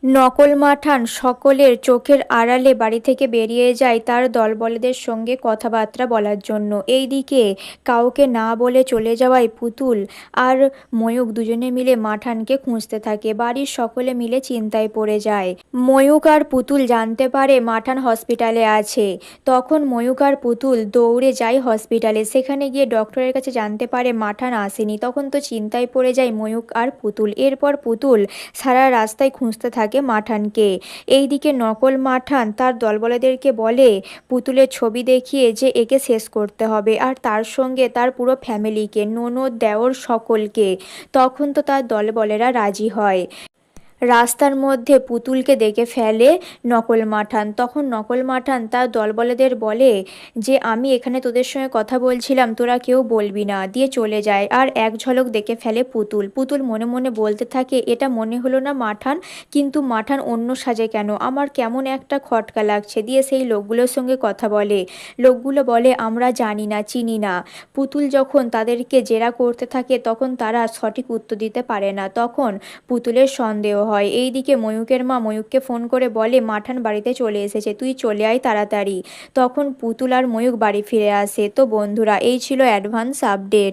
নকল মাঠান সকলের চোখের আড়ালে বাড়ি থেকে বেরিয়ে যায় তার দলবলদের সঙ্গে কথাবার্তা বলার জন্য। এইদিকে কাউকে না বলে চলে যাওয়ায় পুতুল আর ময়ূক দুজনে মিলে মাঠানকে খুঁজতে থাকে। বাড়ির সকলে মিলে চিন্তায় পড়ে যায়। ময়ূক আর পুতুল জানতে পারে মাঠান হসপিটালে আছে। তখন ময়ূক আর পুতুল দৌড়ে যায় হসপিটালে। সেখানে গিয়ে ডক্টরের কাছে জানতে পারে মাঠান আসেনি। তখন তো চিন্তায় পড়ে যায় ময়ূক আর পুতুল। এরপর পুতুল সারা রাস্তায় খুঁজতে থাকে মাঠানকে। এইদিকে নকল মাঠান তার দলবলদেরকে বলে পুতুলের ছবি দেখিয়ে যে একে শেষ করতে হবে, আর তার সঙ্গে তার পুরো ফ্যামিলিকে, ননদ দেওর সকলকে। তখন তো তার দলবলেরা রাজি হয়। রাস্তার মধ্যে পুতুলকে দেখে ফেলে নকল মাঠান। তখন নকল মাঠান তার দলবলেদের বলে যে আমি এখানে তোদের সঙ্গে কথা বলছিলাম, তোরা কেউ বলবি না, দিয়ে চলে যায়। আর এক ঝলক দেখে ফেলে পুতুল। পুতুল মনে মনে বলতে থাকে এটা মনে হলো না মাঠান, কিন্তু মাঠান অন্য সাজে কেন, আমার কেমন একটা খটকা লাগছে। দিয়ে সেই লোকগুলোর সঙ্গে কথা বলে। লোকগুলো বলে আমরা জানি না, চিনি না। পুতুল যখন তাদেরকে জেরা করতে থাকে তখন তারা সঠিক উত্তর দিতে পারে না। তখন পুতুলের সন্দেহ হয়। এইদিকে ময়ূকের মা ময়ূককে ফোন করে বলে মাঠান বাড়িতে চলে এসেছে, তুই চলে আয় তাড়াতাড়ি। তখন পুতুল আর ময়ূক বাড়ি ফিরে আসে। তো বন্ধুরা, এই ছিল অ্যাডভান্স আপডেট।